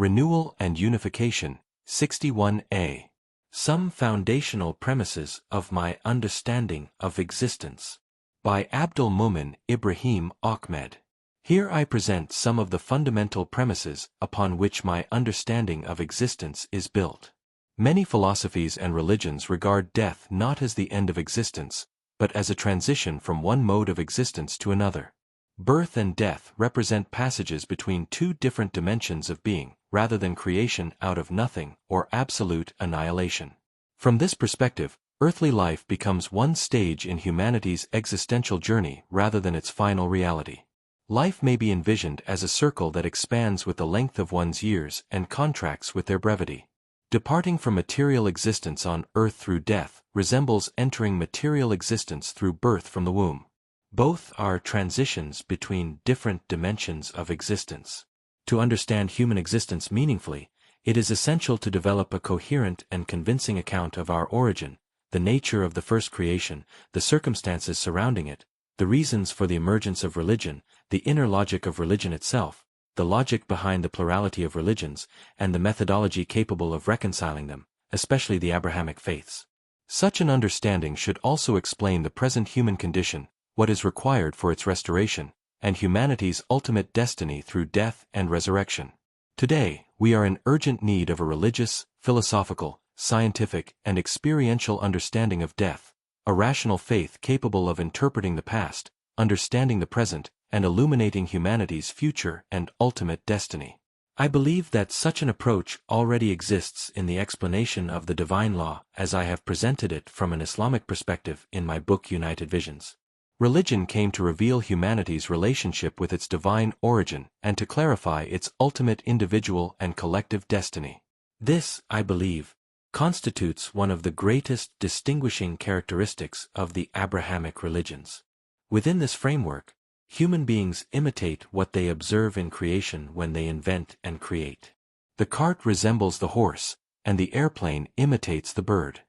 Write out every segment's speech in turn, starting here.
Renewal and Unification, 61a. Some Foundational Premises of My Understanding of Existence. By Abdel Moumin, Ibrahim, Ahmed. Here I present some of the fundamental premises upon which my understanding of existence is built. Many philosophies and religions regard death not as the end of existence, but as a transition from one mode of existence to another. Birth and death represent passages between two different dimensions of being, rather than creation out of nothing or absolute annihilation. From this perspective, earthly life becomes one stage in humanity's existential journey rather than its final reality. Life may be envisioned as a circle that expands with the length of one's years and contracts with their brevity. Departing from material existence on earth through death resembles entering material existence through birth from the womb. Both are transitions between different dimensions of existence. To understand human existence meaningfully, it is essential to develop a coherent and convincing account of our origin, the nature of the first creation, the circumstances surrounding it, the reasons for the emergence of religion, the inner logic of religion itself, the logic behind the plurality of religions, and the methodology capable of reconciling them, especially the Abrahamic faiths. Such an understanding should also explain the present human condition, what is required for its restoration, and humanity's ultimate destiny through death and resurrection. Today, we are in urgent need of a religious, philosophical, scientific, and experiential understanding of death, a rational faith capable of interpreting the past, understanding the present, and illuminating humanity's future and ultimate destiny. I believe that such an approach already exists in the explanation of the divine law as I have presented it from an Islamic perspective in my book United Visions. Religion came to reveal humanity's relationship with its divine origin and to clarify its ultimate individual and collective destiny. This, I believe, constitutes one of the greatest distinguishing characteristics of the Abrahamic religions. Within this framework, human beings imitate what they observe in creation when they invent and create. The cart resembles the horse, and the airplane imitates the bird.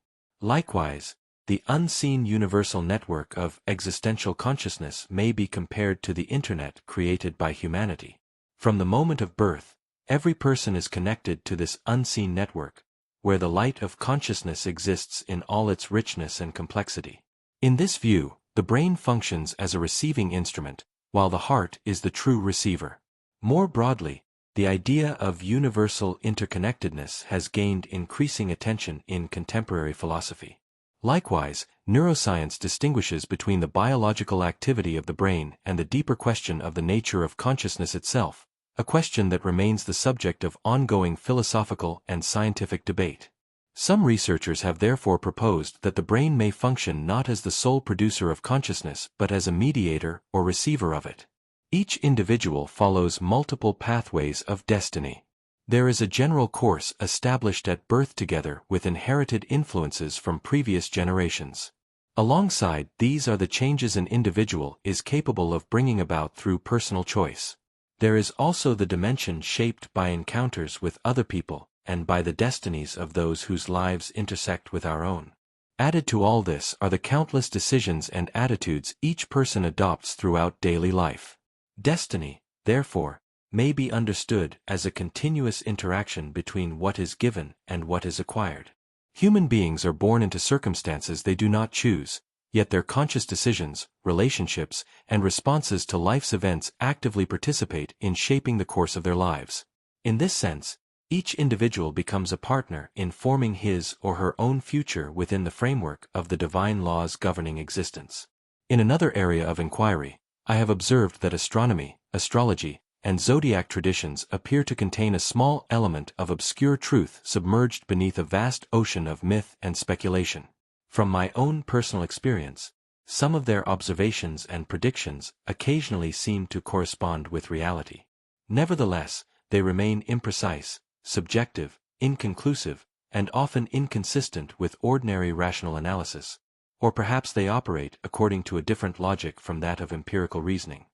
Likewise, the unseen universal network of existential consciousness may be compared to the Internet created by humanity. From the moment of birth, every person is connected to this unseen network, where the light of consciousness exists in all its richness and complexity. In this view, the brain functions as a receiving instrument, while the heart is the true receiver. More broadly, the idea of universal interconnectedness has gained increasing attention in contemporary philosophy. Likewise, neuroscience distinguishes between the biological activity of the brain and the deeper question of the nature of consciousness itself, a question that remains the subject of ongoing philosophical and scientific debate. Some researchers have therefore proposed that the brain may function not as the sole producer of consciousness but as a mediator or receiver of it. Each individual follows multiple pathways of destiny. There is a general course established at birth together with inherited influences from previous generations. Alongside these are the changes an individual is capable of bringing about through personal choice. There is also the dimension shaped by encounters with other people and by the destinies of those whose lives intersect with our own. Added to all this are the countless decisions and attitudes each person adopts throughout daily life. Destiny, therefore, may be understood as a continuous interaction between what is given and what is acquired. Human beings are born into circumstances they do not choose, yet their conscious decisions, relationships, and responses to life's events actively participate in shaping the course of their lives. In this sense, each individual becomes a partner in forming his or her own future within the framework of the divine laws governing existence. In another area of inquiry, I have observed that astronomy, astrology, and zodiac traditions appear to contain a small element of obscure truth submerged beneath a vast ocean of myth and speculation. From my own personal experience, some of their observations and predictions occasionally seem to correspond with reality. Nevertheless, they remain imprecise, subjective, inconclusive, and often inconsistent with ordinary rational analysis, or perhaps they operate according to a different logic from that of empirical reasoning.